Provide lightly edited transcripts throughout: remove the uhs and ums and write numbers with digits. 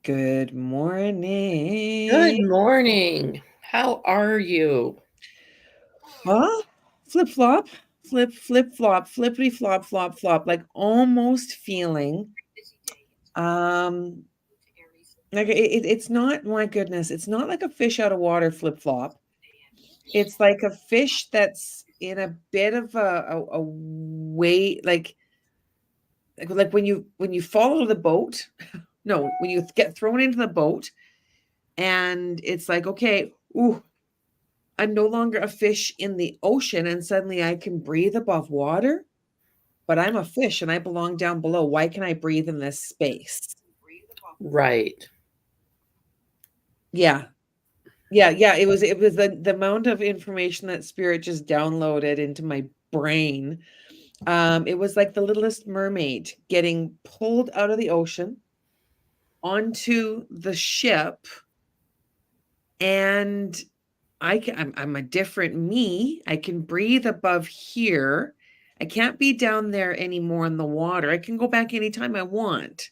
Good Good morning. morning. How are you? Huh? Flip flop, flip flop, flippity flop, flop flop, like almost feeling um like it's not, my goodness, it's not like a fish out of water flip flop. It's like a fish that's in a bit of a way, like when you fall out of the boat. No, when you get thrown into the boat and it's like, okay, ooh, I'm no longer a fish in the ocean and suddenly I can breathe above water, but I'm a fish and I belong down below. Why can I breathe in this space? Right. Yeah. Yeah. It was the amount of information that spirit just downloaded into my brain. It was like the littlest mermaid getting pulled out of the ocean onto the ship, and I'm a different me. I can breathe above here. I can't be down there anymore in the water. I can go back anytime I want.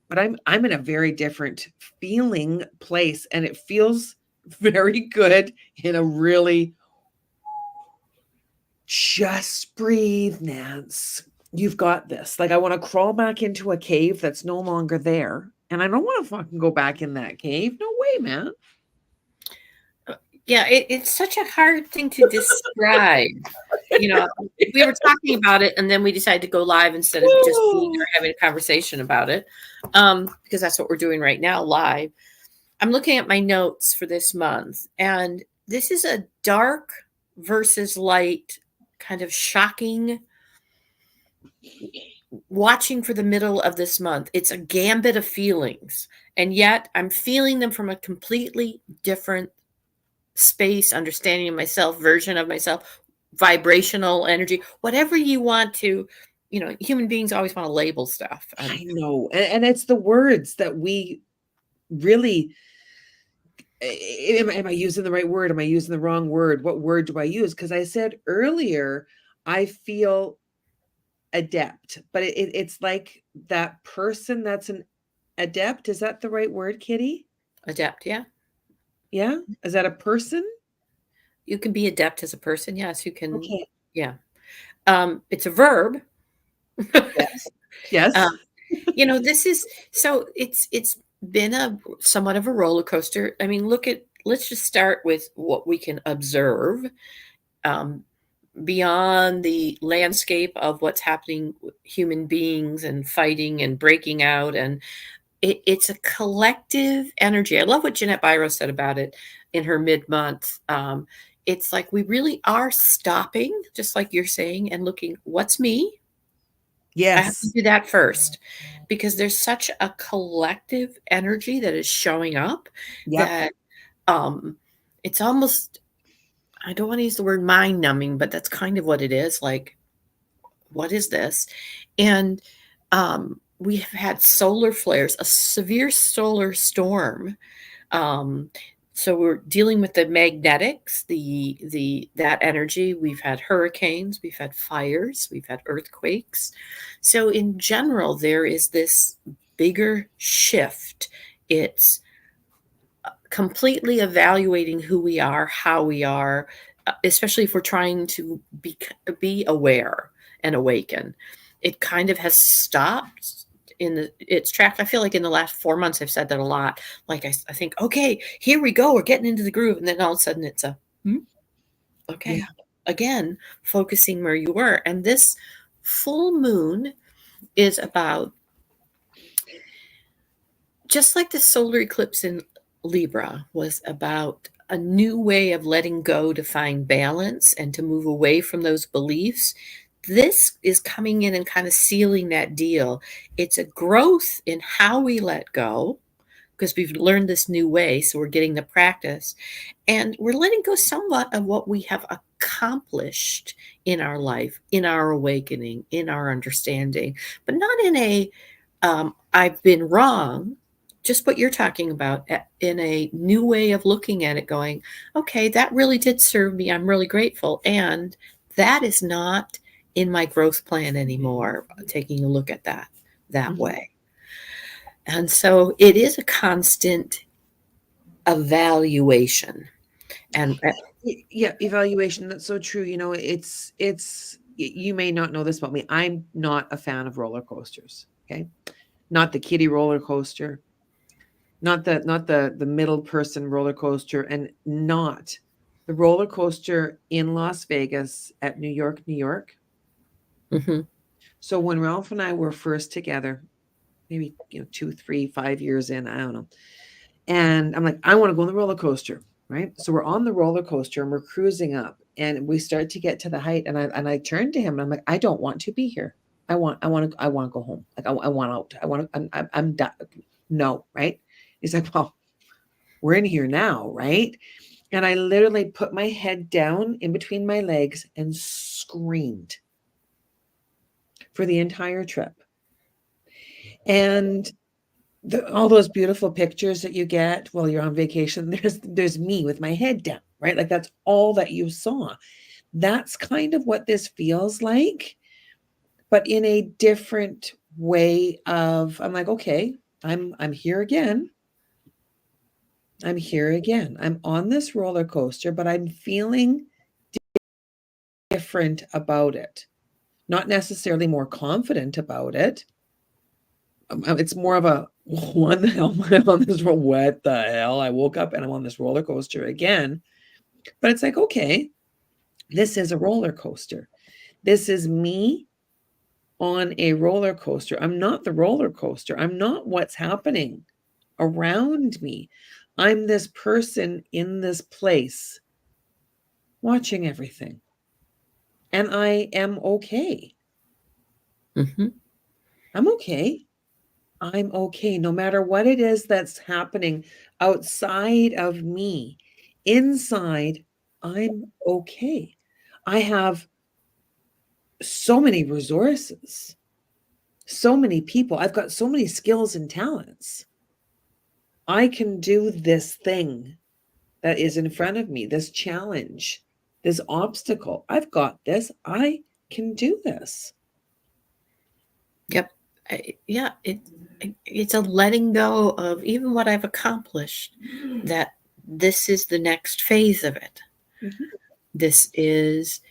But I'm in a very different feeling place, and it feels very good in a really just breathe, Nance. You've got this. Like, I want to crawl back into a cave that's no longer there. And I don't want to fucking go back in that cave. No way, man. Yeah, it's such a hard thing to describe. You know, we were talking about it and then we decided to go live instead of just being Oh, there having a conversation about it. Because that's what we're doing right now, live. I'm looking at my notes for this month, and this is a dark versus light, kind of shocking watching for the middle of this month. It's a gambit of feelings, and yet I'm feeling them from a completely different space, understanding of myself, version of myself, vibrational energy, whatever you want to. Human beings always want to label stuff. And I know. And it's the words that we really, am I using the right word? Am I using the wrong word? What word do I use? Because I said earlier, I feel adept, but it's like that person that's an adept. Is that the right word, Kitty? adapt, yeah. Yeah. Is that a person? You can be adept as a person, yes, you can. Okay. Yeah. It's a verb. Yes. Yes. um, this is so it's been a somewhat of a roller coaster. I mean, let's just start with what we can observe. um, Beyond the landscape of what's happening with human beings and fighting and breaking out, and it's a collective energy. I love what Jeanette Byro said about it in her mid-month. It's like we really are stopping, just like you're saying, and looking, what's me? I have to Yes. do that first, because there's such a collective energy that is showing up Yep. that um it's almost, I don't want to use the word mind numbing, but that's kind of what it is. Like, what is this? And we have had solar flares, a severe solar storm. Um, so we're dealing with the magnetics, the that energy. We've had hurricanes, we've had fires, we've had earthquakes. So in general, there is this bigger shift. It's completely evaluating who we are, how we are, especially if we're trying to be aware and awaken. It kind of has stopped in its track. I feel like in the last 4 months, I've said that a lot. Like I think, okay, here we go, we're getting into the groove, and then all of a sudden it's a Yeah. okay, again, focusing where you were. And this full moon is about, just like the solar eclipse in Libra was about a new way of letting go to find balance and to move away from those beliefs. This is coming in and kind of sealing that deal. It's a growth in how we let go, because we've learned this new way. So we're getting the practice, and we're letting go somewhat of what we have accomplished in our life, in our awakening, in our understanding, but not in a I've been wrong, just what you're talking about, in a new way of looking at it, going, okay, that really did serve me. I'm really grateful. And that is not in my growth plan anymore, taking a look at that Mhm. way. And so it is a constant evaluation. And Yeah, evaluation. That's so true. You know, you may not know this about me. I'm not a fan of roller coasters. Okay. Not the kiddie roller coaster, not the middle person roller coaster, and not the roller coaster in Las Vegas at New York. mhm, So when Ralph and I were first together, maybe 2, 3, 5 years in, I don't know. And I'm like, I want to go on the roller coaster, right? So we're on the roller coaster and we're cruising up, and we start to get to the height, and I turned to him and I'm like, I don't want to be here. I want to go home. Like I want out. I want to. I'm done. No, right? He's like, well, we're in here now, right? And I literally put my head down in between my legs and screamed for the entire trip. And all those beautiful pictures that you get while you're on vacation, there's me with my head down, right? Like that's all that you saw. That's kind of what this feels like, but in a different way of I'm like, okay, I'm here again. I'm here again. I'm on this roller coaster, but I'm feeling different about it. Not necessarily more confident about it. It's more of a what the hell am I on this roller? What the hell? I woke up and I'm on this roller coaster again. But it's like, okay, this is a roller coaster. This is me on a roller coaster. I'm not the roller coaster. I'm not what's happening around me. I'm this person in this place watching everything. And I am okay. mhm. I'm okay. I'm okay. No matter what it is that's happening outside of me, inside, I'm okay. I have so many resources, so many people. I've got so many skills and talents. I can do this thing that is in front of me, this challenge, this obstacle. I've got this. I can do this. Yep. Yeah, it's a letting go of even what I've accomplished, that this is the next phase of it. Mhm. This is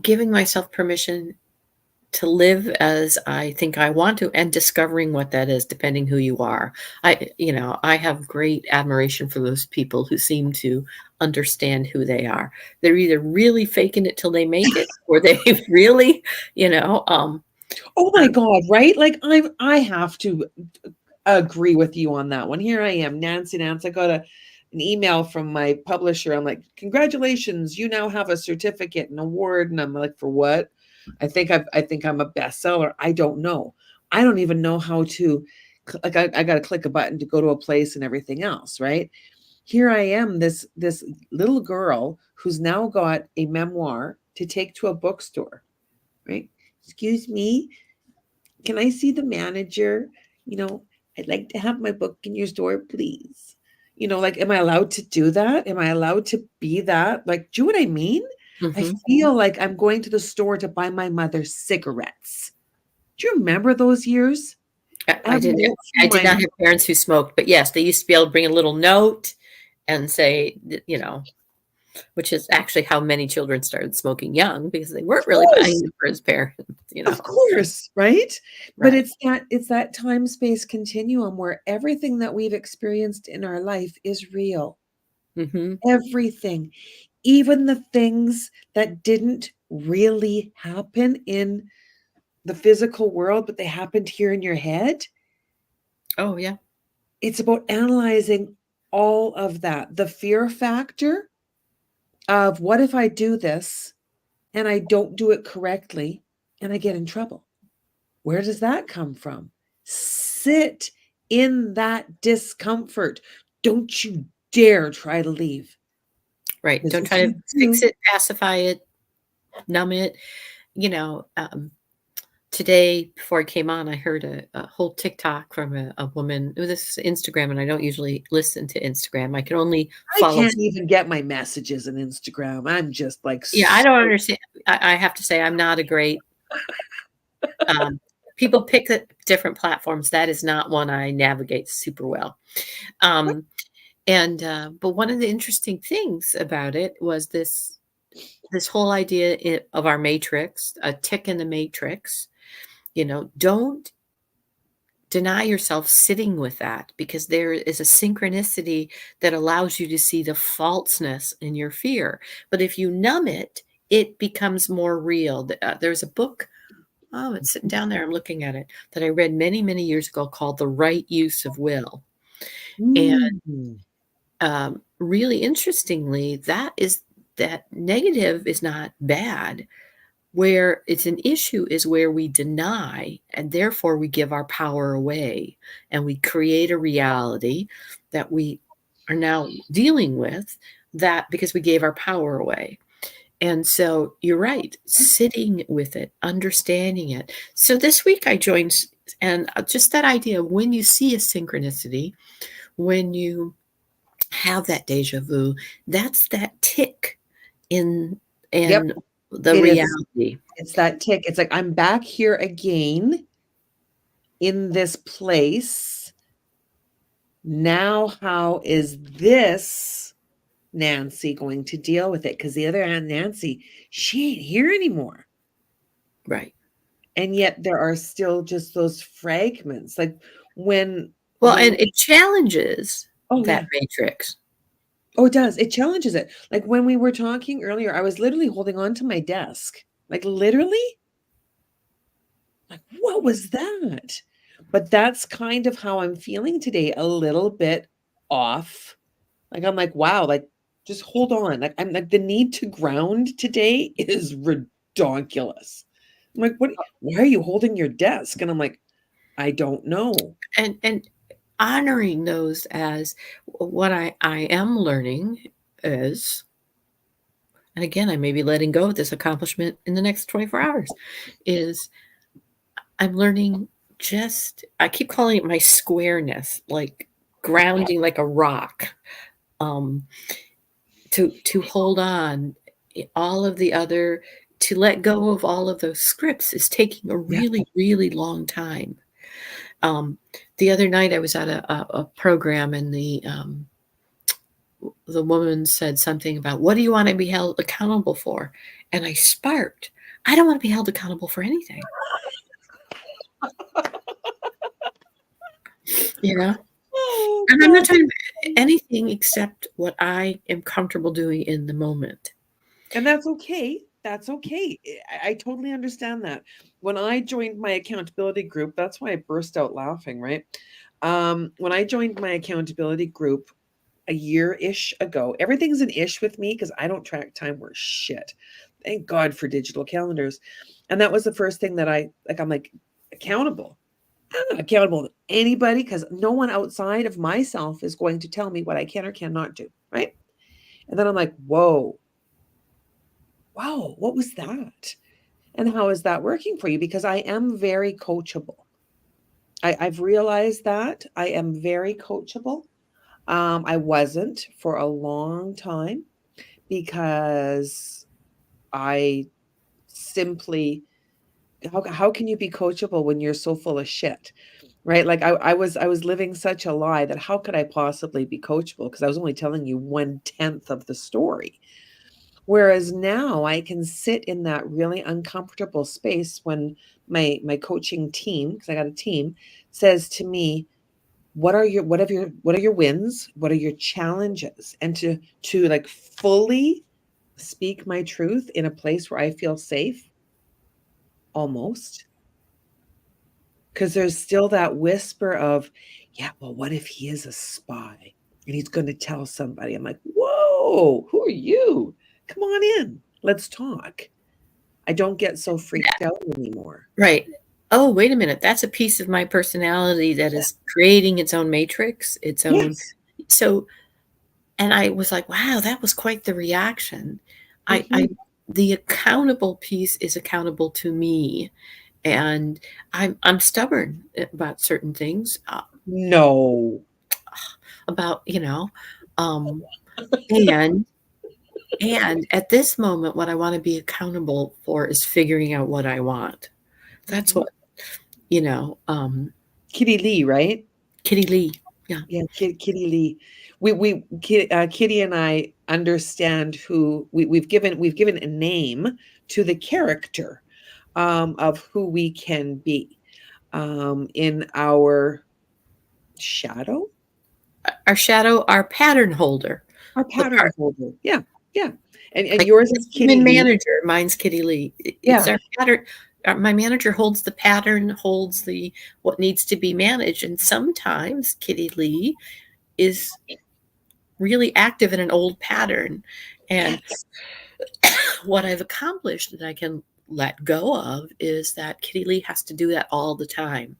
giving myself permission to live as I think I want to, and discovering what that is, depending who you are. I have great admiration for those people who seem to understand who they are. They're either really faking it till they make it, or they really, you know, Oh my God, right? Like I have to agree with you on that one. Here I am, Nance. I got an email from my publisher. I'm like, congratulations, you now have a certificate, an award. And I'm like, for what? I think I'm a bestseller. I don't know. I don't even know how to like I got to click a button to go to a place and everything else, right? Here I am, this little girl who's now got a memoir to take to a bookstore, right? Excuse me, can I see the manager? You know, I'd like to have my book in your store, please. Like, am I allowed to do that? Am I allowed to be that? Like, do you know what I mean? I mhm. feel like I'm going to the store to buy my mother cigarettes. Do you remember those years? I I have didn't. notes I from did my not have parents who smoked, but yes, they used to be able to bring a little note and say, which is actually how many children started smoking young, because they weren't really buying course, them for his parents. of course, right? But Right. it's that time space continuum where everything that we've experienced in our life is real. Hmm. Everything, even the things that didn't really happen in the physical world, but they happened here in your head. Oh yeah. It's about analyzing all of that. The fear factor of what if I do this and I don't do it correctly and I get in trouble? Where does that come from? Sit in that discomfort. Don't you dare try to leave. Right. Because Don't if try to you fix do, it, pacify it, numb it. You know, today before I came on, I heard a whole TikTok from a woman. It was this Instagram, and I don't usually listen to Instagram. I can only I follow. can't even get my messages on Instagram. I'm just like, Yeah, I don't understand. I have to say, I'm not a great People pick the different platforms. That is not one I navigate super well. Um, and but one of the interesting things about it was this whole idea of our matrix, a tick in the matrix. Don't deny yourself sitting with that, because there is a synchronicity that allows you to see the falseness in your fear. But if you numb it, it becomes more real. There's a book, oh, it's sitting down there, I'm looking at it, that I read many, many years ago called The Right Use of Will. And Mm. really interestingly, that negative is not bad. Where it's an issue is where we deny, and therefore we give our power away, and we create a reality that we are now dealing with, that because we gave our power away. And so you're right, sitting with it, understanding it. So this week I joined, and just that idea of when you see a synchronicity, when you have that deja vu, that's that tick in Yep, in the it is. reality. It's that tick. It's like, I'm back here again in this place. Now, how is this Nancy going to deal with it? Because the other Aunt Nancy, she ain't here anymore. Right. And yet there are still just those fragments. Like when Well, and when it challenges oh that yeah. matrix. Oh, it does. It challenges it. Like when we were talking earlier, I was literally holding on to my desk. Like literally? Like, what was that? But that's kind of how I'm feeling today, a little bit off. Like I'm like, wow, like just hold on. Like I'm like the need to ground today is redonkulous. I'm like, why are you holding your desk? And I'm like, I don't know. And honoring those as what I am learning is, and again, I may be letting go of this accomplishment in the next 24 hours, is I'm learning I keep calling it my squareness, like grounding like a rock. Um, to hold on, all of the other, to let go of all of those scripts is taking a Yeah. really, really long time. Um, the other night I was at a program, and the woman said something about, what do you want to be held accountable for? And I sparked, I don't want to be held accountable for anything, you know? Oh And I'm not God. talking about anything except what I am comfortable doing in the moment. And that's okay. That's okay. I totally understand that. When I joined my accountability group, that's why I burst out laughing, right? When I joined my accountability group a year-ish ago, everything's an ish with me because I don't track time worth shit. Thank God for digital calendars. And that was the first thing that I'm like, accountable. I'm not accountable to anybody because no one outside of myself is going to tell me what I can or cannot do, right? And then I'm like, whoa, wow, what was that? And how is that working for you? Because I am very coachable. I've realized that I am very coachable. I wasn't for a long time because I simply, how can you be coachable when you're so full of shit? Right? Like I was living such a lie that how could I possibly be coachable? Because I was only telling you 1/10 of the story. Whereas now I can sit in that really uncomfortable space when my coaching team, because I got a team, says to me, what are your wins? What are your challenges? And to like fully speak my truth in a place where I feel safe, almost. Because there's still that whisper of, yeah, well, what if he is a spy and he's going to tell somebody? I'm like, whoa, who are you? Come on in. Let's talk. I don't get so freaked out anymore. Right. Oh, wait a minute. That's a piece of my personality that is creating its own matrix, its own. Yes. So, and I was like, wow, that was quite the reaction. Mhm. The accountable piece is accountable to me, and I'm stubborn about certain things, No. about, um, and at this moment, what I want to be accountable for is figuring out what I want. That's Mhm. what. you know, Kitty Lee, right? Kitty Lee. Yeah. Yeah, Kitty Lee. Kitty and I understand who we've given a name to the character of who we can be in our shadow, Our shadow, our pattern holder. our The pattern part, holder. Yeah, yeah. And like yours the is Kitty human Lee. manager, mine's Kitty Lee. It's Yeah. our pattern. My manager holds the pattern, holds the what needs to be managed, and sometimes Kitty Lee is really active in an old pattern. And Yes. what I've accomplished that I can let go of is that Kitty Lee has to do that all the time.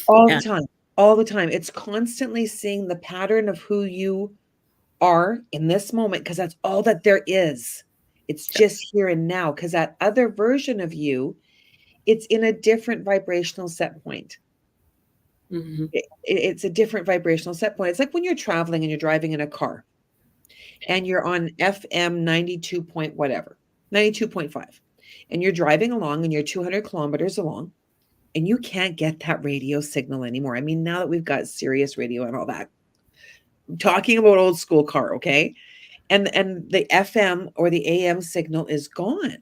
All the And time. All the time. It's constantly seeing the pattern of who you are in this moment because that's all that there is. It's yeah, just here and now because that other version of you, it's in a different vibrational set point. mhm, It's a different vibrational set point. It's like when you're traveling and you're driving in a car and you're on FM 92 point whatever, 92.5, and you're driving along and you're 200 kilometers along and you can't get that radio signal anymore. I mean, now that we've got Sirius radio and all that, I'm talking about old school car, okay? And the FM or the AM signal is gone.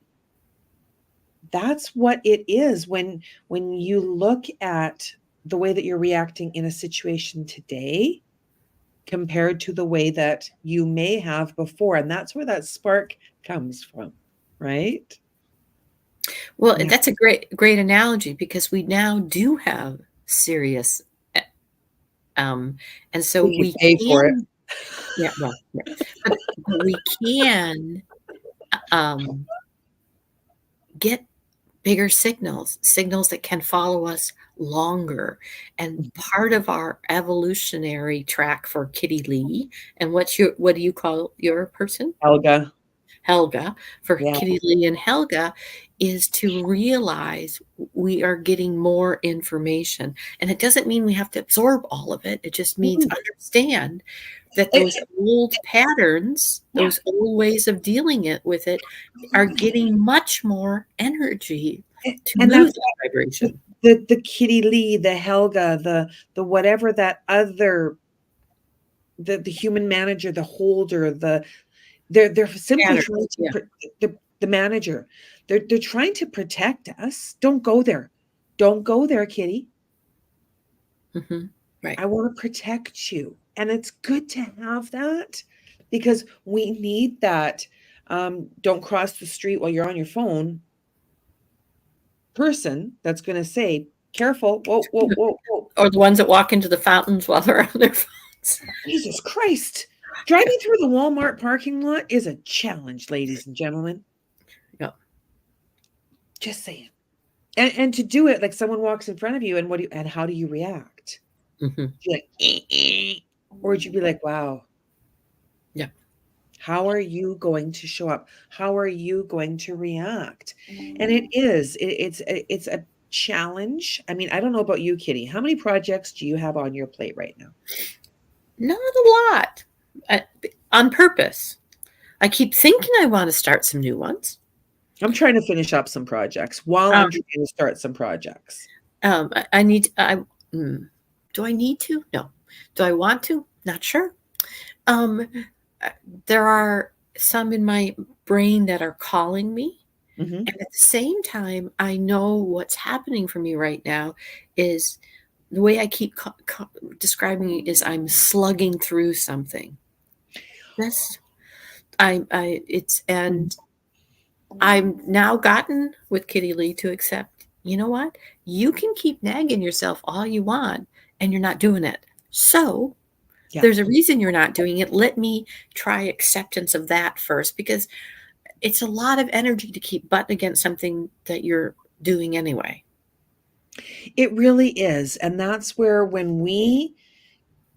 That's what it is when you look at the way that you're reacting in a situation today compared to the way that you may have before, and that's where that spark comes from, right? well, Yeah. that's a great analogy because we now do have serious, eh, and so We can we pay for it. can, yeah, well, yeah, but we can um, get bigger signals that can follow us longer. And part of our evolutionary track for Kitty Lee, and what do you call your person? Helga. Helga, for Yeah. Kitty Lee and Helga, is to realize we are getting more information. And it doesn't mean we have to absorb all of it. It just means Mm. understand that Eh, those old patterns, yeah. those old ways of dealing with it, are getting much more energy to And move that's that vibration. the Kitty Lee, the Helga, the whatever that other the human manager, the holder, they're simply trying Patterns, to yeah. the manager. They're trying to protect us. Don't go there. Don't go there, Kitty. Hmm. Right. I want to protect you. And it's good to have that because we need that. Don't cross the street while you're on your phone person that's going to say, careful. Whoa, whoa, whoa, whoa. Or the ones that walk into the fountains while they're on their phones. Jesus Christ. Driving through the Walmart parking lot is a challenge, ladies and gentlemen. Yeah. Just saying. And to do it like someone walks in front of you and and how do you react? Hmm. You like, or would you be like, wow, Yeah. how are you going to show up? How are you going to react? And it's a challenge. I mean, I don't know about you, Kitty. How many projects do you have on your plate right now? Not a lot. Uh, on purpose. I keep thinking I want to start some new ones. I'm trying to finish up some projects while I'm Um, trying to start some projects. I need. Do I need to? No. Do I want to? Not sure. Um, there are some in my brain that are calling me, Hmm. and at the same time, I know what's happening for me right now is the way I keep describing it is I'm slugging through something. That's it's and I'm now gotten with Kitty Lee to accept, you know what? You can keep nagging yourself all you want and you're not doing it. So Yeah. there's a reason you're not doing it. Let me try acceptance of that first because it's a lot of energy to keep butting against something that you're doing anyway. It really is. And that's where when we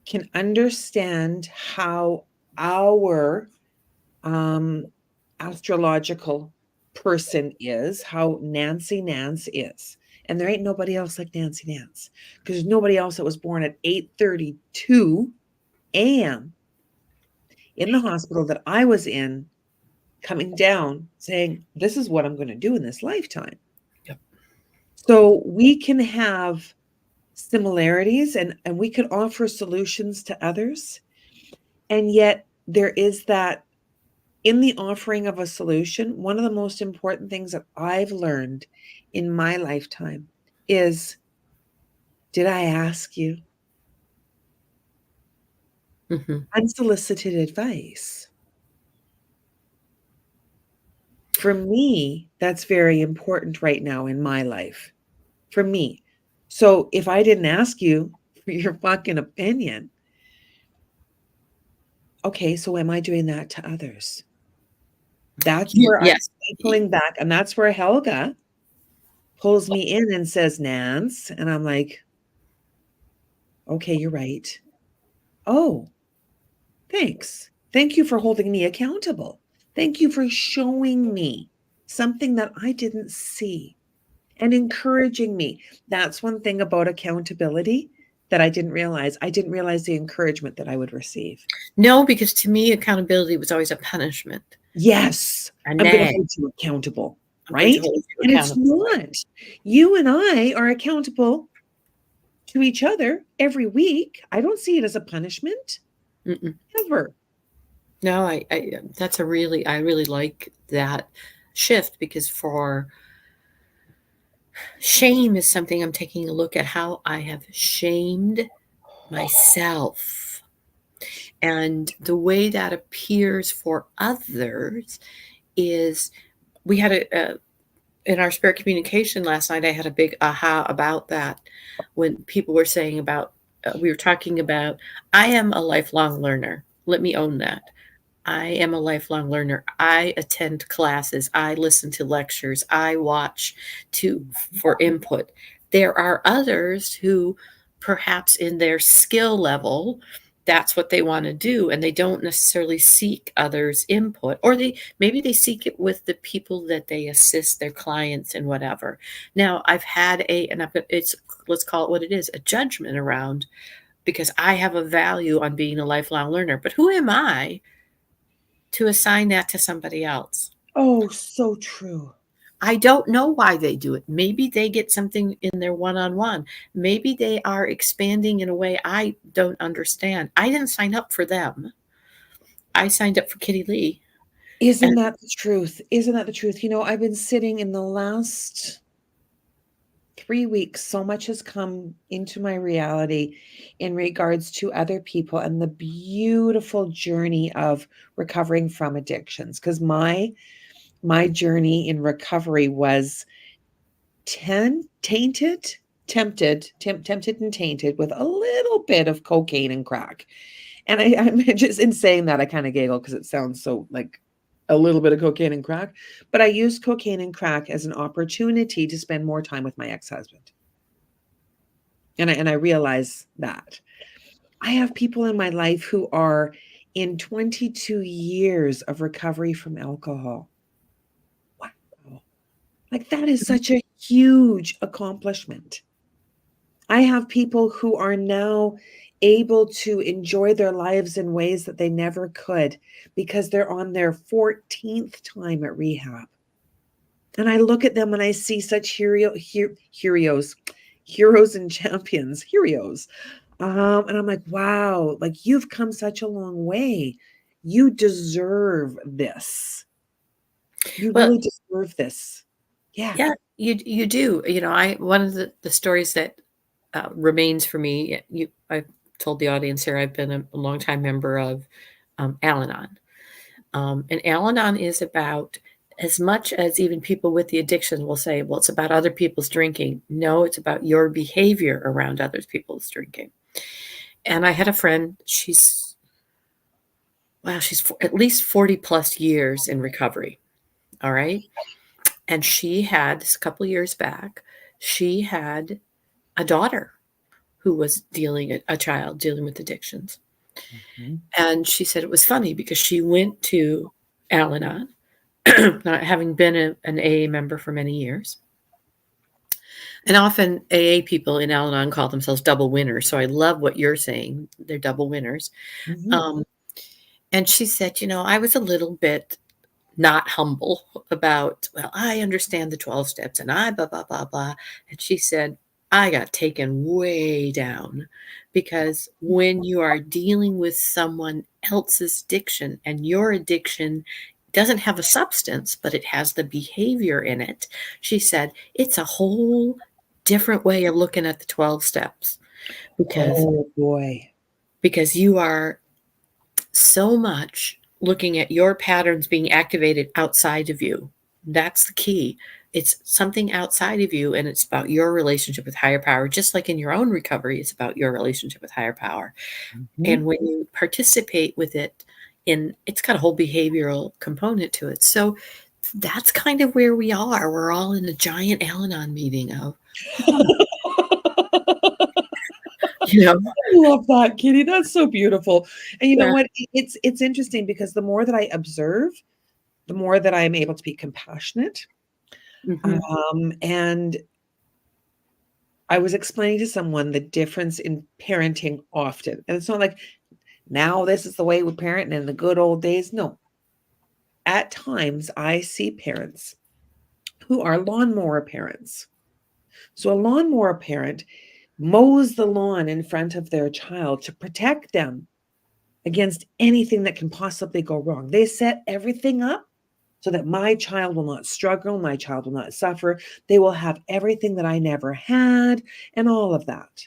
can understand how our um, astrological person is, how Nance is. And there ain't nobody else like Nance because there's nobody else that was born at 8:32 a.m. in the hospital that I was in, coming down saying, this is what I'm going to do in this lifetime. Yep. So we can have similarities and we could offer solutions to others. And yet there is that in the offering of a solution, one of the most important things that I've learned in my lifetime is, did I ask you? Mm-hmm. Unsolicited advice. For me, that's very important right now in my life. For me. So if I didn't ask you for your fucking opinion, okay, so am I doing that to others? That's where I'm Yes. pulling back, and that's where Helga pulls me in and says, "Nance," and I'm like, "Okay, you're right. Oh, thanks. Thank you for holding me accountable. Thank you for showing me something that I didn't see and encouraging me." That's one thing about accountability that I didn't realize. I didn't realize the encouragement that I would receive. No, because to me, accountability was always a punishment. Yes, A I'm gonna nag. hold you accountable, I'm going to right? hold you And it's accountable. not. You and I are accountable to each other every week. I don't see it as a punishment, Mm-mm. ever. No, I really like that shift, because for shame is something I'm taking a look at how I have shamed myself. And the way that appears for others is, we had in our spirit communication last night, I had a big aha about that, when people were saying about, we were talking about, I am a lifelong learner. Let me own that. I am a lifelong learner. I attend classes. I listen to lectures. I watch to for input. There are others who, perhaps in their skill level, that's what they want to do, and they don't necessarily seek others' input, or they seek it with the people that they assist, their clients and whatever. Now, I've had it's, let's call it what it is, a judgment around, because I have a value on being a lifelong learner. But who am I to assign that to somebody else? Oh, so true. I don't know why they do it. Maybe they get something in their one on one. Maybe they are expanding in a way I don't understand. I didn't sign up for them. I signed up for Kitty Lee. Isn't And that the truth? Isn't that the truth? I've been sitting in the last 3 weeks, so much has come into my reality in regards to other people and the beautiful journey of recovering from addictions. Because my journey in recovery was tempted and tainted with a little bit of cocaine and crack. And I'm just, in saying that, I kind of giggle because it sounds so like a little bit of cocaine and crack. But I used cocaine and crack as an opportunity to spend more time with my ex-husband. And I realize that I have people in my life who are in 22 years of recovery from alcohol. Wow. Like, that is such a huge accomplishment. I have people who are now able to enjoy their lives in ways that they never could because they're on their 14th time at rehab. And I look at them and I see such heroes and champions, heroes. And I'm like, wow, like, you've come such a long way. You deserve this. You well, really deserve this. Yeah. yeah, you do. I one of the stories that remains for me. I've told the audience here, I've been a longtime member of Al-Anon. And Al-Anon is about, as much as even people with the addiction will say, well, it's about other people's drinking. No, it's about your behavior around other people's drinking. And I had a friend, she's at least 40 plus years in recovery. All right. And she had, this a couple years back, she had a daughter who was a child dealing with addictions. Mhm. And she said it was funny because she went to Al Anon, having been an AA member for many years. And often AA people in Al Anon call themselves double winners. So I love what you're saying. They're double winners. Mhm. Um, and she said, I was a little bit not humble about, well, I understand the 12 steps and I blah, blah, blah, blah. And she said, I got taken way down because when you are dealing with someone else's addiction and your addiction doesn't have a substance, but it has the behavior in it, she said, it's a whole different way of looking at the 12 steps because Oh boy. because you are so much looking at your patterns being activated outside of you. That's the key. It's something outside of you, and it's about your relationship with higher power. Just like in your own recovery, it's about your relationship with higher power. Mhm. And when you participate with it, it's got a whole behavioral component to it. So that's kind of where we are. We're all in a giant Al-Anon meeting of, huh, you know, I love that, Kitty. That's so beautiful. And you know yeah. what? It's interesting because the more that I observe, the more that I'm able to be compassionate. Hmm. And I was explaining to someone the difference in parenting often. And it's not like now this is the way we parent and in the good old days. No. At times I see parents who are lawnmower parents. So a lawnmower parent mows the lawn in front of their child to protect them against anything that can possibly go wrong. They set everything up so that my child will not struggle, my child will not suffer. They will have everything that I never had, and all of that.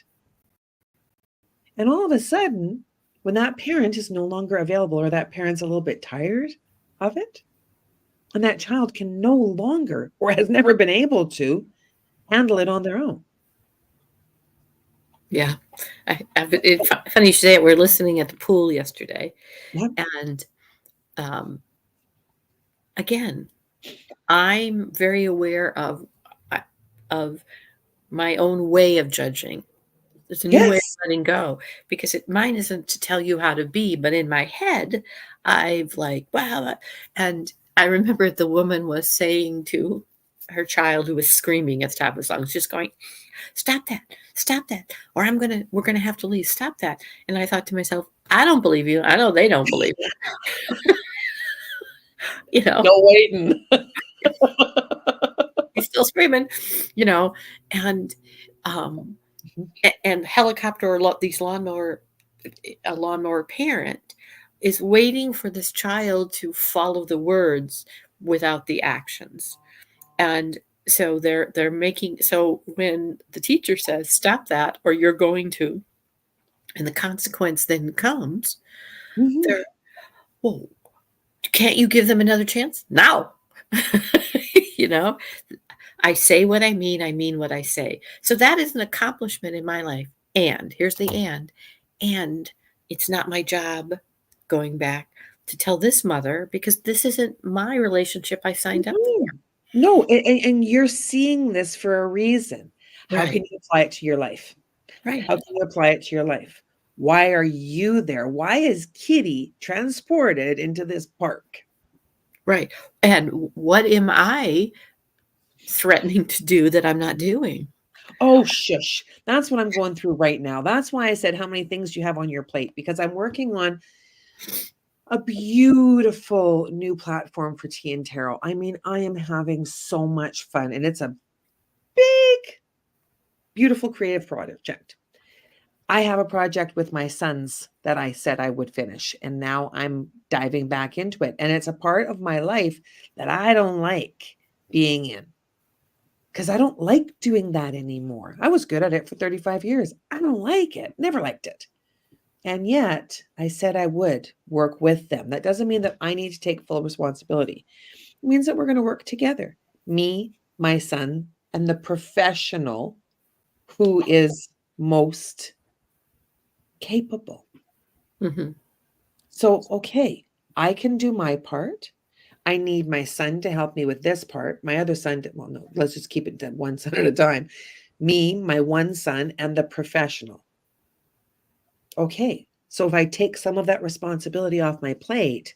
And all of a sudden, when that parent is no longer available or that parent's a little bit tired of it, and that child can no longer or has never been able to handle it on their own. Yeah. Funny you say it. We're listening at the pool yesterday. Yep. And um, again, I'm very aware of my own way of judging. There's a new way of Yes. letting go because mine isn't to tell you how to be, but in my head, I've like, wow. And I remember the woman was saying to her child who was screaming at the top of his lungs, just going, stop that, or we're gonna have to leave. Stop that. And I thought to myself, I don't believe you. I know they don't believe it. You know, No waiting. he's still screaming, you know, and um and helicopter or these lawnmower a lawnmower parent is waiting for this child to follow the words without the actions. And so they're making, so when the teacher says stop that or you're going to, and the consequence then comes, Mhm. they're, well, can't you give them another chance now? You know, I say what I mean what I say. So that is an accomplishment in my life. And here's the and it's not my job, going back, to tell this mother because this isn't my relationship I signed up for. Mhm. No, and you're seeing this for a reason. How Right, can you apply it to your life? right, How can you apply it to your life? Why are you there? Why is Kitty transported into this park? right. And what am I threatening to do that I'm not doing? Oh, shush. That's what I'm going through right now. That's why I said, how many things do you have on your plate? Because I'm working on a beautiful new platform for tea and tarot. I mean, I am having so much fun, and it's a big, beautiful creative project. I have a project with my sons that I said I would finish, and now I'm diving back into it. And it's a part of my life that I don't like being in because I don't like doing that anymore. I was good at it for 35 years. I don't like it, never liked it. And yet I said I would work with them. That doesn't mean that I need to take full responsibility. It means that we're going to work together. Me, my son, and the professional who is most capable. Hmm. So, okay, I can do my part. I need my son to help me with this part. My other son, well, no, let's just keep it to one son at a time. Me, my one son, and the professional. Okay, so if I take some of that responsibility off my plate,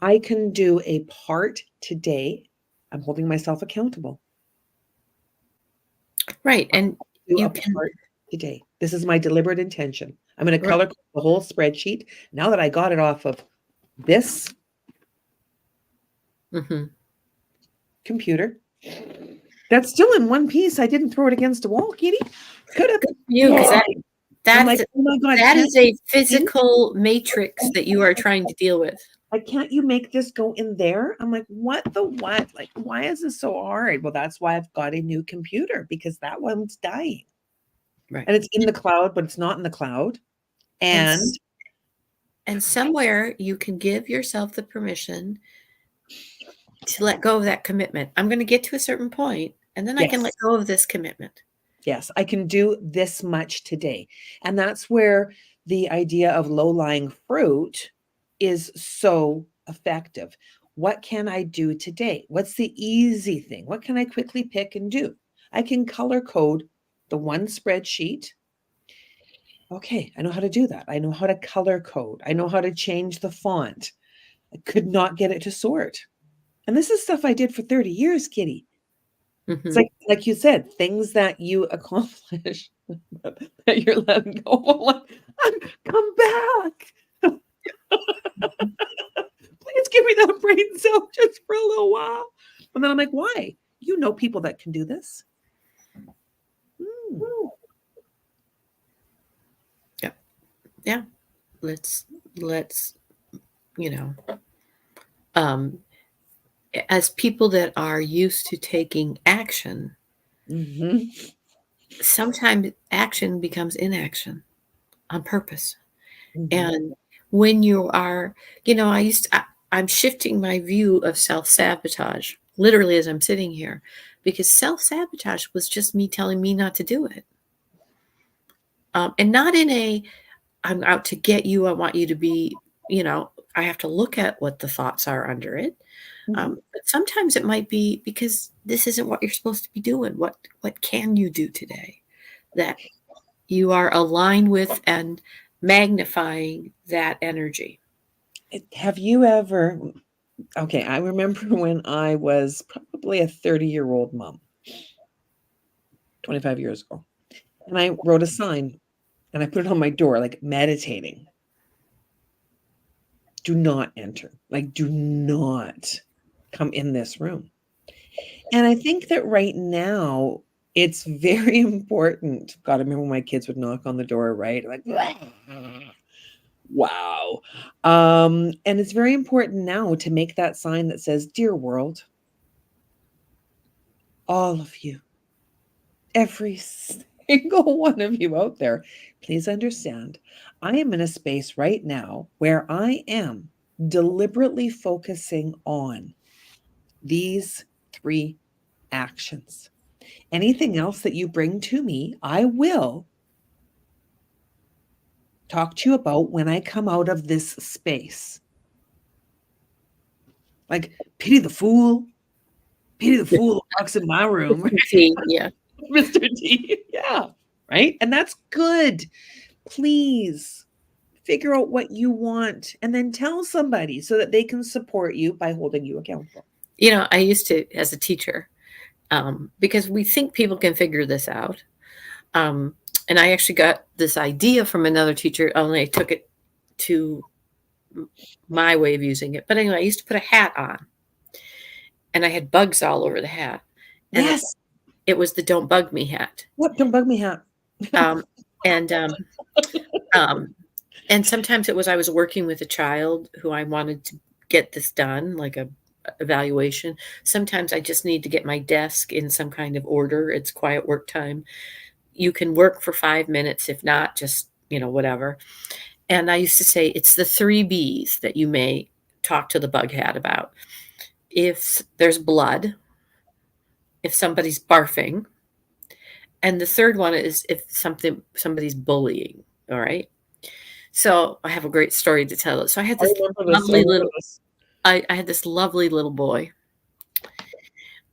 I can do a part today. I'm holding myself accountable. Right. And Do you a can, part today. This is my deliberate intention. I'm going to right, color code the whole spreadsheet. Now that I got it off of this, Mm-hmm. Computer. That's still in one piece. I didn't throw it against a wall, Kitty. Could have. Good for you, because I'm like, that's oh my God, that can't is a you? physical matrix that you are trying to deal with. Like, can't you make this go in there? I'm like, what the what? Like, why is this so hard? Well, that's why I've got a new computer because that one's dying. Right. And it's in the cloud, but it's not in the cloud. And And and somewhere you can give yourself the permission to let go of that commitment. I'm going to get to a certain point, and then I can let yes, go of this commitment. yes, I can do this much today. And that's where the idea of low lying fruit is so effective. What can I do today? What's the easy thing? What can I quickly pick and do? I can color code the one spreadsheet. Okay, I know how to do that. I know how to color code. I know how to change the font. I could not get it to sort. And this is stuff I did for 30 years, Kitty. It's Mm-hmm. like you said, things that you accomplish that you're letting go. Like, come back. Please give me that brain cell just for a little while. And then I'm like, why? You know people that can do this. Hmm. Yeah. Yeah. Let's let's you know, um, as people that are used to taking action, Mm-hmm. sometimes action becomes inaction on purpose. Mm-hmm. And when you are, I'm shifting my view of self sabotage literally as I'm sitting here, because self sabotage was just me telling me not to do it. And not in a, I'm out to get you, I want you to be, I have to look at what the thoughts are under it. Mm-hmm. But sometimes it might be because this isn't what you're supposed to be doing. What can you do today that you are aligned with and magnifying that energy? Have you ever? Okay, I remember when I was probably a 30-year-old mom, 25 years ago, and I wrote a sign and I put it on my door, like meditating. Do not enter. Like, do not come in this room. And I think that right now it's very important. God, I remember when my kids would knock on the door, right? Like, wow. And it's very important now to make that sign that says, Dear world, all of you, every single one of you out there, please understand, I am in a space right now where I am deliberately focusing on these three actions. Anything else that you bring to me, I will talk to you about when I come out of this space. Like, pity the fool who walks in my room, See, yeah. Mr. D. Yeah, right? And that's good. Please figure out what you want and then tell somebody so that they can support you by holding you accountable. I used to, as a teacher, because we think people can figure this out. Um, and I actually got this idea from another teacher, only I took it to my way of using it. But anyway, I used to put a hat on, and I had bugs all over the hat. And Yes. it was the "Don't Bug Me" hat. What? Don't bug me, hat. Um, and um, and sometimes it was I was working with a child who I wanted to get this done, like a evaluation. Sometimes I just need to get my desk in some kind of order. It's quiet work time. You can work for 5 minutes. If not, just, whatever. And I used to say it's the 3 B's that you may talk to the bug hat about. If there's blood, if somebody's barfing, and the third one is if somebody's bullying. All right. So I have a great story to tell. So I had I this remember this. I lovely remember little this. I had this lovely little boy.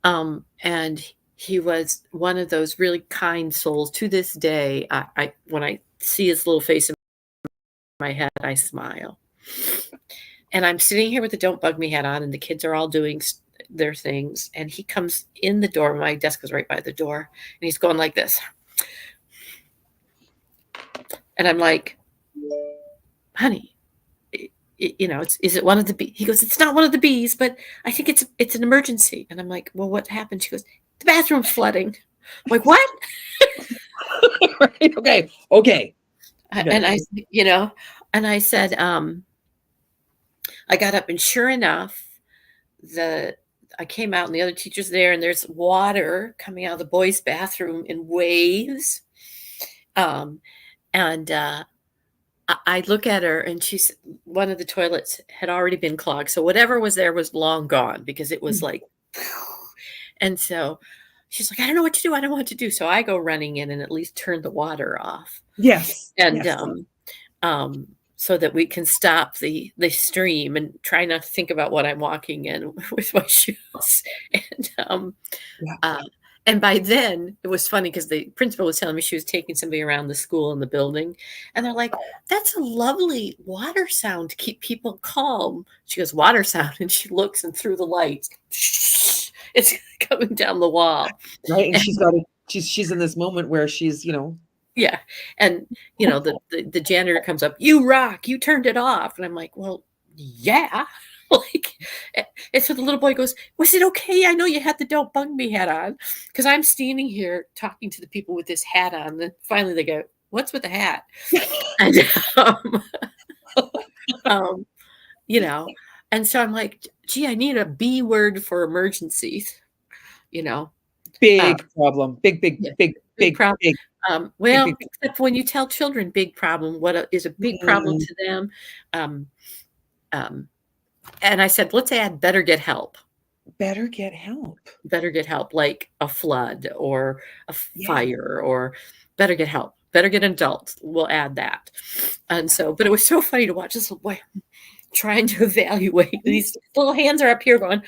And he was one of those really kind souls. To this day, I when I see his little face in my head, I smile. And I'm sitting here with the "Don't Bug Me" hat on, and the kids are all doing their things. And he comes in the door. My desk is right by the door, and he's going like this. And I'm like, honey, is it one of the bees? He goes, it's not one of the bees, but I think it's an emergency. And I'm like, well, what happened? She goes, the bathroom's flooding. I'm like, what? Right? Okay. Okay. And Okay. I said, I got up and sure enough, the I came out and the other teacher's there and there's water coming out of the boys' bathroom in waves. Um, and I look at her and she's one of the toilets had already been clogged. So whatever was there was long gone because it was like, and so she's like, I don't know what to do. I don't know what to do. So I go running in and at least turn the water off. Yes. And Yes. so that we can stop the stream and try not to think about what I'm walking in with my shoes. And Yeah. uh, and by then it was funny because the principal was telling me she was taking somebody around the school and the building, and they're like, "That's a lovely water sound to keep people calm." She goes, "Water sound," and she looks and through the lights, it's coming down the wall. Right. And And she's in this moment where she's, yeah. And the janitor comes up, you rock, you turned it off. And I'm like, well, yeah. Like, and so the little boy goes, was it okay? I know you had the don't bug me hat on. Because I'm standing here talking to the people with this hat on. And finally they go, what's with the hat? And um, um, you know, and so I'm like, gee, I need a B word for emergencies, you know. Uh, big problem. Big, big, yeah, big, big big, problem. big, big, Well, big. except when you tell children big problem, is a big problem Mm, to them? Um, um, and I said, let's add better get help. better get help. Better get help, like a flood or a Yeah. fire, or better get help. Better get an adult. We'll add that. And so, but it was so funny to watch this little boy trying to evaluate. These little hands are up here going,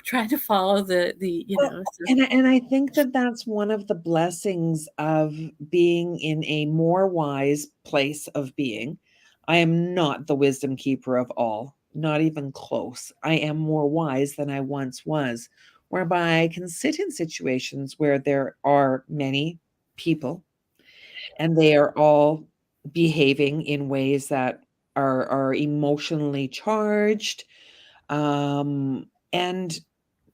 trying to follow Well, So, and I think that that's one of the blessings of being in a more wise place of being. I am not the wisdom keeper of all, not even close. I am more wise than I once was, whereby I can sit in situations where there are many people and they are all behaving in ways that are emotionally charged, and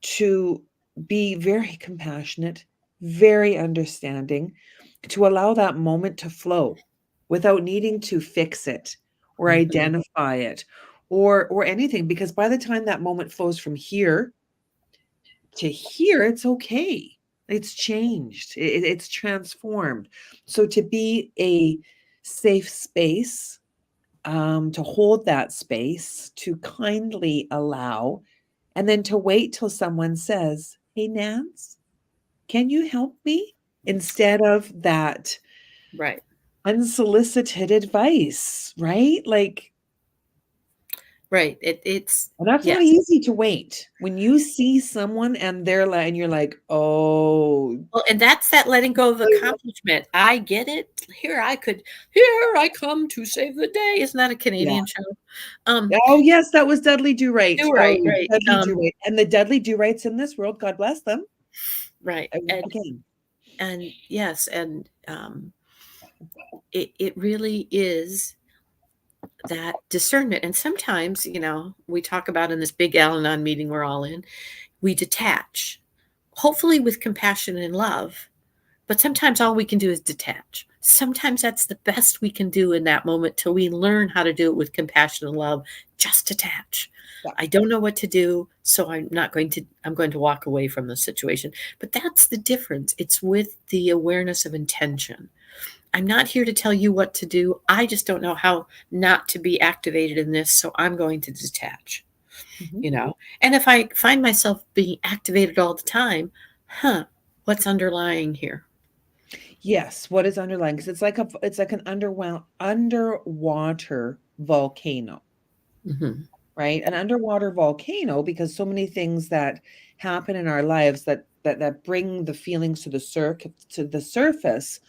to be very compassionate, very understanding, to allow that moment to flow without needing to fix it or mhm, identify it or anything, because by the time that moment flows from here to here, it's okay. It's changed. It's transformed. So to be a safe space, to hold that space, to kindly allow, and then to wait till someone says, "Hey, Nance, can you help me?" Instead of that right, unsolicited advice, right? Like, right. It's and that's not yes. easy to wait. When you see someone and they're like, and you're like, "Oh, Well, and that's that letting go of accomplishment. I get it. Here I come to save the day. Isn't that a yeah." Canadian show? Um, Oh, yes, that was Dudley Do Right. do right, Oh, right. Dudley Do Right. And the Dudley Do Rights in this world, God bless them. Right. Again. And yes, and it really is that discernment. And sometimes, we talk about in this big Al-Anon meeting we're all in, we detach, hopefully with compassion and love. But sometimes all we can do is detach. Sometimes that's the best we can do in that moment till we learn how to do it with compassion and love. Just detach. Yeah. I don't know what to do, so I'm going to walk away from the situation. But that's the difference. It's with the awareness of intention. I'm not here to tell you what to do. I just don't know how not to be activated in this, so I'm going to detach, Mhm. you know. And if I find myself being activated all the time, what's underlying here? Yes, what is underlying? Because it's like an underwater volcano, Mhm. right? An underwater volcano, because so many things that happen in our lives that bring the feelings to the surface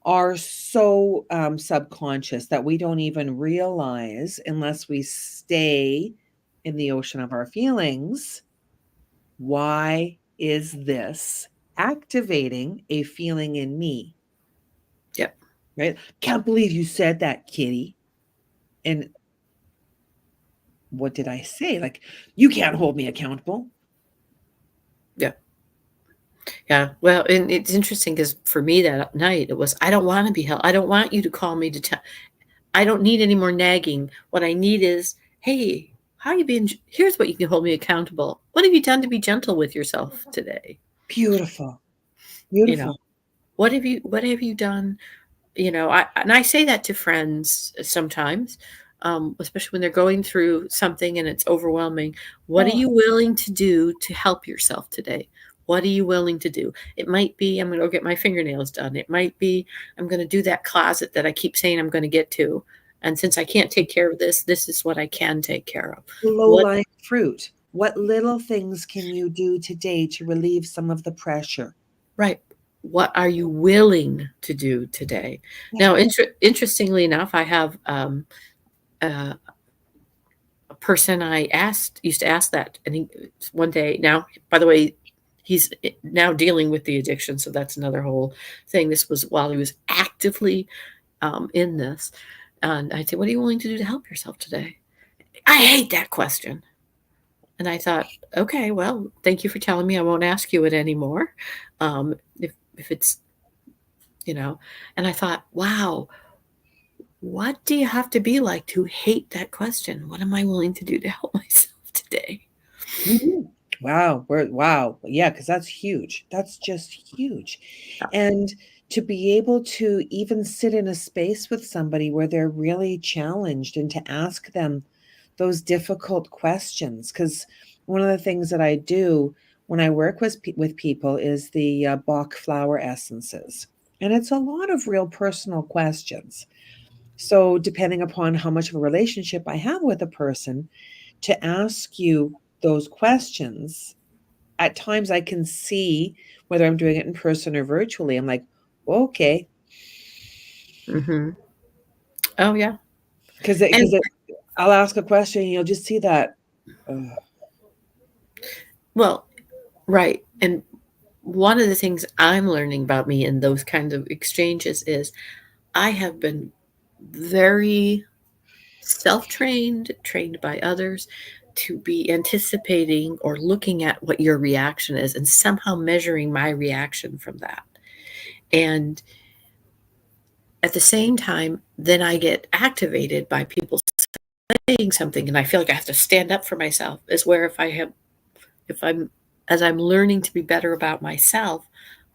are so subconscious that we don't even realize unless we stay in the ocean of our feelings. Why is this activating a feeling in me? Yep. Right? Can't believe you said that, kitty. And what did I say? Like, you can't hold me accountable. Yeah. Yeah. Well, and it's interesting because for me that night it was, I don't want to be held. I don't want you to call me to tell. I don't need any more nagging. What I need is, hey, how you being? Here's what you can hold me accountable. What have you done to be gentle with yourself today? Beautiful. You know, Beautiful. what have you done? I say that to friends sometimes, especially when they're going through something and it's overwhelming. What are Oh, you willing to do to help yourself today? What are you willing to do? It might be I'm going to go get my fingernails done. It might be I'm going to do that closet that I keep saying I'm going to get to. And since I can't take care of this, this is what I can take care of. low What lying fruit. What little things can you do today to relieve some of the pressure? Right. What are you willing to do today? Yeah. Now, interestingly enough, I have uh, a person I asked used to ask that, and he one day now. By the way, he's now dealing with the addiction, so that's another whole thing. This was while he was actively in this, and I said, "What are you willing to do to help yourself today?" I hate that question, and I thought, okay, well, thank you for telling me. I won't ask you it anymore. If it's and I thought, wow, what do you have to be like to hate that question? What am I willing to do to help myself today? Mhm. Wow, wow. Yeah, because that's huge. That's just huge. Yeah. And to be able to even sit in a space with somebody where they're really challenged and to ask them those difficult questions. Because one of the things that I do when I work with people is the Bach flower essences. And it's a lot of real personal questions. So, depending upon how much of a relationship I have with a person, to ask you those questions, at times I can see whether I'm doing it in person or virtually. I'm like, okay, Hmm. Oh yeah. because And I'll ask a question and you'll just see that. well, right. And one of the things I'm learning about me in those kinds of exchanges is I have been very self-trained, trained by others to be anticipating or looking at what your reaction is and somehow measuring my reaction from that. And at the same time, then I get activated by people saying something and I feel like I have to stand up for myself. Is where if I'm as I'm learning to be better about myself,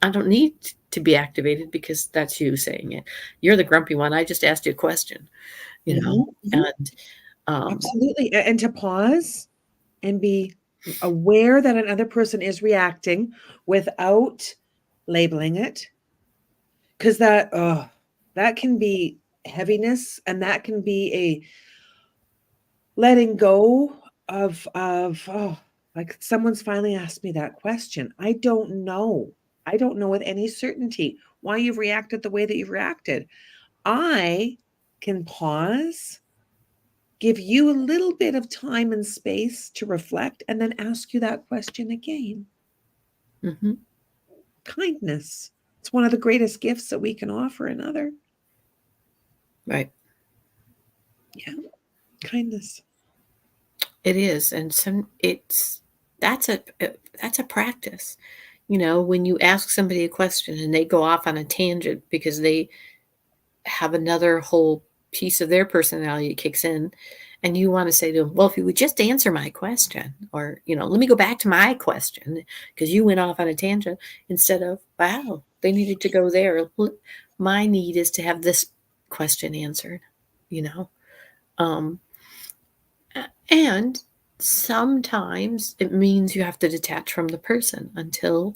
I don't need to be activated because that's you saying it. You're the grumpy one. I just asked you a question, you know. Mhm, mhm. And um Absolutely. And to pause and be aware that another person is reacting without labeling it, because that can be heaviness and that can be a letting go of like someone's finally asked me that question. I don't know with any certainty why you've reacted the way that you've reacted. I can pause, give you a little bit of time and space to reflect, and then ask you that question again. mhm, Kindness, it's one of the greatest gifts that we can offer another. right. Yeah, kindness. It is. And some it's that's a that's a practice. You know, when you ask somebody a question and they go off on a tangent because they have another whole piece of their personality that kicks in, and you want to say to them, well, if you would just answer my question, or let me go back to my question because you went off on a tangent, instead of, wow, they needed to go there. My need is to have this question answered, you know um and sometimes it means you have to detach from the person until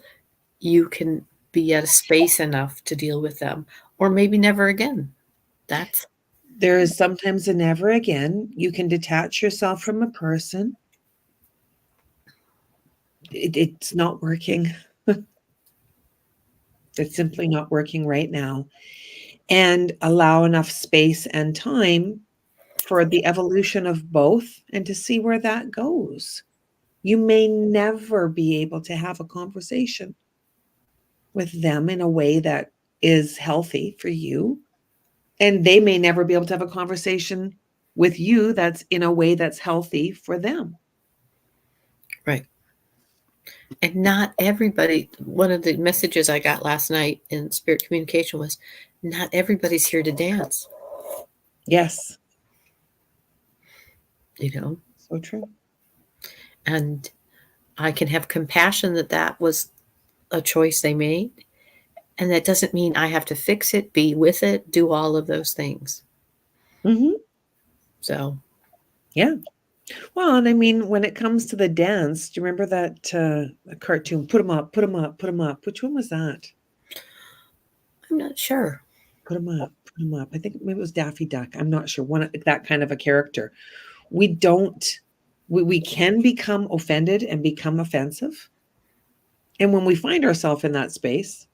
you can be at a space enough to deal with them, or maybe never again. That's There is sometimes a never again. You can detach yourself from a person. It's not working. It's simply not working right now. And allow enough space and time for the evolution of both and to see where that goes. You may never be able to have a conversation with them in a way that is healthy for you. And they may never be able to have a conversation with you that's in a way that's healthy for them. Right. And not everybody, one of the messages I got last night in spirit communication was, not everybody's here to dance, Yes. you know? So true. And I can have compassion that that was a choice they made. And that doesn't mean I have to fix it, be with it, do all of those things. Mm-hmm. So, Yeah. Well, and I mean, when it comes to the dance, do you remember that cartoon? Put 'em up, put 'em up, put 'em up. Which one was that? I'm not sure. Put 'em up, put 'em up. I think maybe it was Daffy Duck. I'm not sure. One that kind of a character. We don't. We can become offended and become offensive. And when we find ourselves in that space,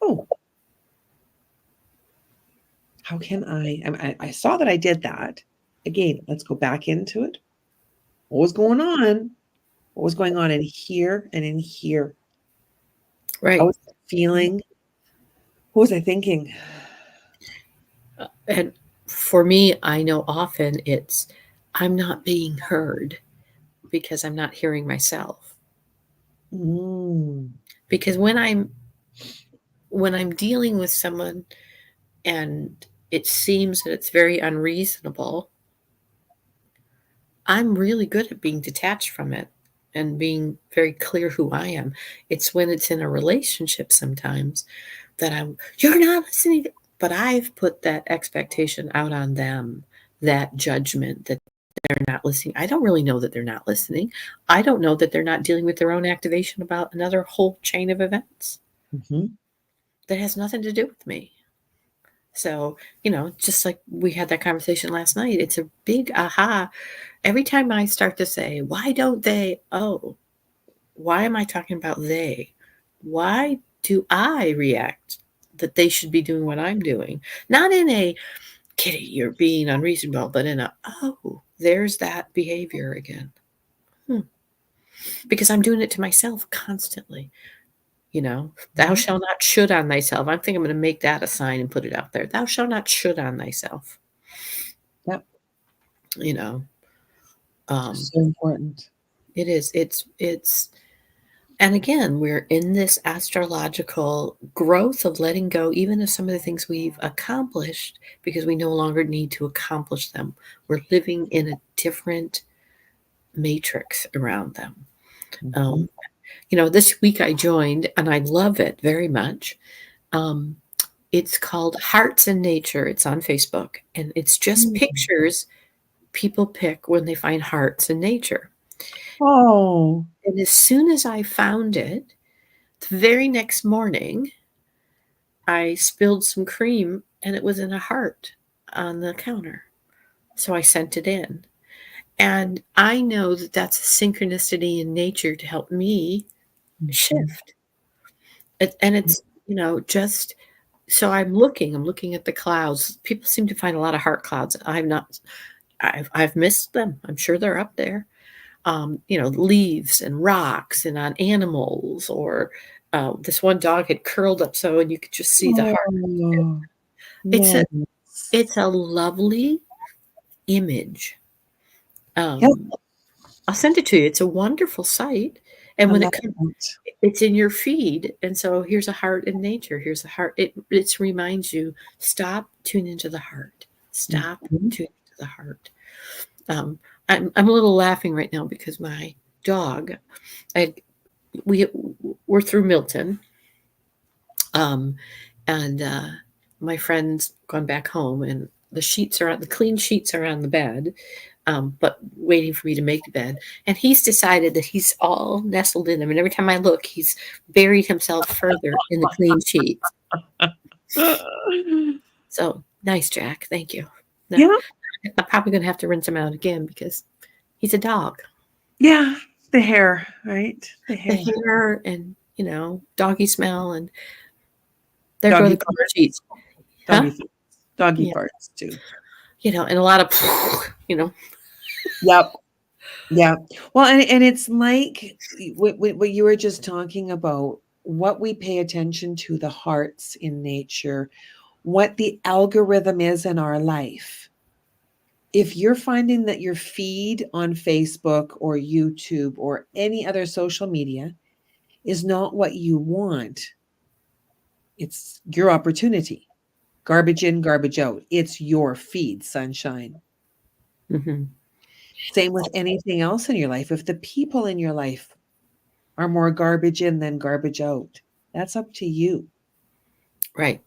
oh, how can I saw that I did that. Again, let's go back into it. What was going on? What was going on in here and in here? How Right. was I feeling? What was I thinking? And for me, I know often it's, I'm not being heard because I'm not hearing myself. Mm. Because when I'm dealing with someone and it seems that it's very unreasonable, I'm really good at being detached from it and being very clear who I am. It's when it's in a relationship sometimes that you're not listening, but I've put that expectation out on them, that judgment that they're not listening. I don't really know that they're not listening. I don't know that they're not dealing with their own activation about another whole chain of events Mm-hmm. that has nothing to do with me. So, just like we had that conversation last night, it's a big aha. Every time I start to say, why don't they? Oh, why am I talking about they? Why do I react that they should be doing what I'm doing? Not in a, Kitty, you're being unreasonable, but in a, oh, there's that behavior again. Because I'm doing it to myself constantly. Thou shalt not should on thyself. I think I'm going to make that a sign and put it out there. Thou shalt not should on thyself. Yep. You know, um, So important. it is. It's. And again, we're in this astrological growth of letting go, even of some of the things we've accomplished, because we no longer need to accomplish them. We're living in a different matrix around them. Mm-hmm. This week I joined, and I love it very much. It's called Hearts in Nature. It's on Facebook, and it's just pictures people pick when they find hearts in nature. Oh. And as soon as I found it, the very next morning, I spilled some cream and it was in a heart on the counter. So I sent it in. And I know that that's a synchronicity in nature to help me shift. And it's, just so I'm looking at the clouds. People seem to find a lot of heart clouds. I've missed them. I'm sure they're up there. Leaves and rocks and on animals, or this one dog had curled up so, and you could just see the heart. Oh, It's a nice. it's a lovely image. Yep, I'll send it to you. It's a wonderful sight. And I when love it. it's in your feed, and so here's a heart in nature. Here's a heart. It reminds you, stop, tune into the heart. Stop, Mhm. tune into the heart. I'm a little laughing right now because my dog, we're through Milton, and my friend's gone back home, and the clean sheets are on the bed, but waiting for me to make the bed. And he's decided that he's all nestled in them, and every time I look, he's buried himself further in the clean sheets. So nice, Jack. Thank you. No, Yeah, I'm probably gonna have to rinse him out again because he's a dog. yeah, the hair, right? The The hair. hair and doggy smell, and there go Doggy the clean farts. sheets. Huh? Doggy farts. Doggy Yeah. farts too. And a lot of, Yep. Yeah. Well, and it's like what you were just talking about, what we pay attention to, the hearts in nature, what the algorithm is in our life. If you're finding that your feed on Facebook or YouTube or any other social media is not what you want, it's your opportunity. Garbage in, garbage out. It's your feed, sunshine. Mm-hmm. Same with anything else in your life. If the people in your life are more garbage in than garbage out, that's up to you. Right.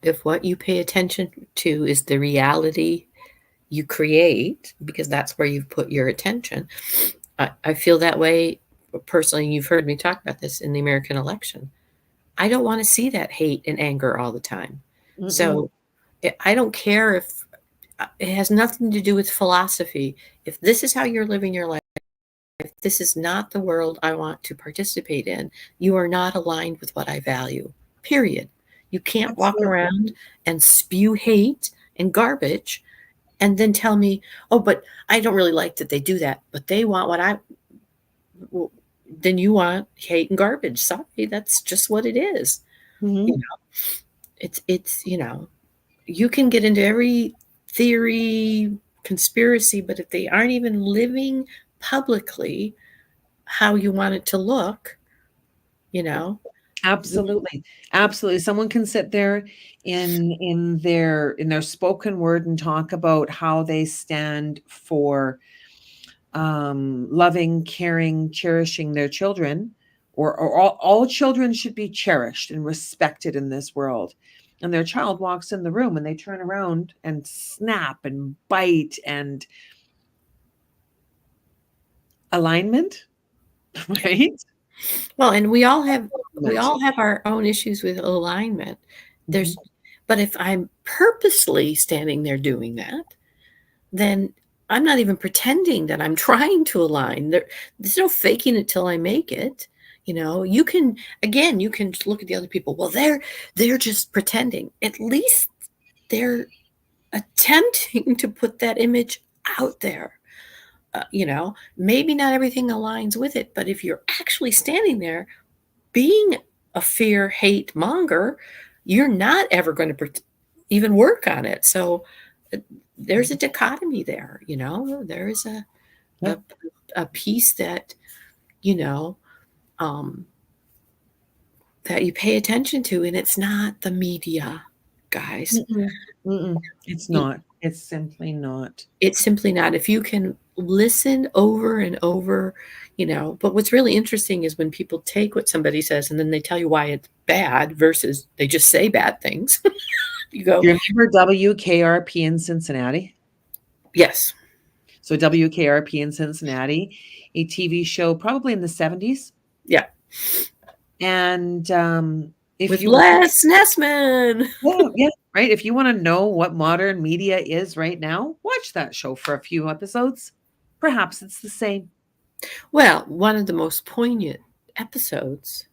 If what you pay attention to is the reality you create, because that's where you've put your attention. I feel that way personally. You've heard me talk about this in the American election. I don't want to see that hate and anger all the time. Mm-mm. So I don't care if it has nothing to do with philosophy. If this is how you're living your life, this is not the world I want to participate in. You are not aligned with what I value, period. You can't walk Absolutely. around and spew hate and garbage and then tell me, oh, but I don't really like that they do that, but they want what I, well, then you want hate and garbage. Sorry, that's just what it is. You Mhm. know, it's you can get into every theory, conspiracy, but if they aren't even living publicly how you want it to look, you know, Absolutely. Absolutely. Someone can sit there in their spoken word and talk about how they stand for loving, caring, cherishing their children, or all children should be cherished and respected in this world. And their child walks in the room and they turn around and snap and bite and alignment, right? well, and we Alignment. all have our own issues with alignment. Mhm. There's but if I'm purposely standing there doing that, then I'm not even pretending that I'm trying to align. There's no faking it till I make it. You can again, you can look at the other people. Well, they're just pretending. At least they're attempting to put that image out there. Maybe not everything aligns with it, but if you're actually standing there being a fear hate monger, you're not ever going to even work on it. So uh, there's a dichotomy there. There is Yeah. a, a piece that, you know, um, that you pay attention to, and it's not the media, guys. Mm-mm. Mm-mm. It's not. It's simply not. It's simply not. If you can listen over and over, but what's really interesting is when people take what somebody says and then they tell you why it's bad versus they just say bad things. You Do go, you remember WKRP in Cincinnati? yes, So WKRP in Cincinnati, a TV show probably in the 70s. yeah, And if with you Les Nessman. yeah, yeah, right. If you want to know what modern media is right now, watch that show for a few episodes. Perhaps it's the same. Well, one of the most poignant episodes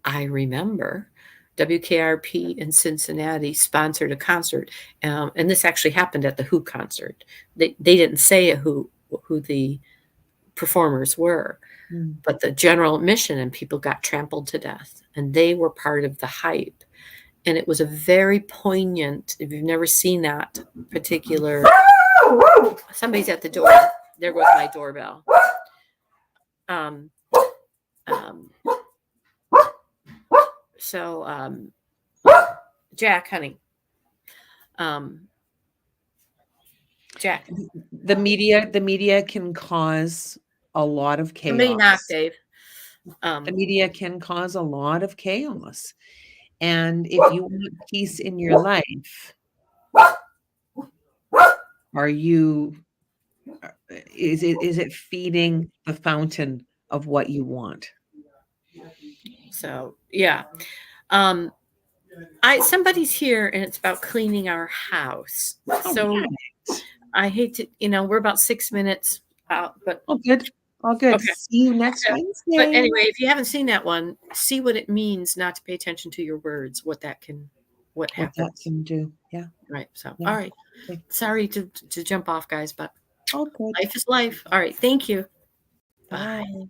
I remember, WKRP in Cincinnati sponsored a concert, and this actually happened at the Who concert. They didn't say who the performers were, Mm. but the general admission and people got trampled to death, and they were part of the hype. And it was a very poignant. If you've never seen that particular, somebody's at the door. There goes my doorbell. Um, um, so, Jack, honey, um, Jack, The media can cause a lot of somebody knock, chaos. Dave. The Um, media can cause a lot of chaos. And if you want peace in your life, are you is it feeding the fountain of what you want? so yeah. Um, somebody's here and it's about cleaning our house. All So right. I hate to, we're about 6 minutes out, but All good. All good. okay. See you next But Wednesday. anyway, if you haven't seen that one, see what it means not to pay attention to your words, what What that happens. can do. Yeah. Right. So, Yeah. all right. Okay. Sorry to jump off, guys, but All good. life is life. All right. Thank you. Bye. Bye.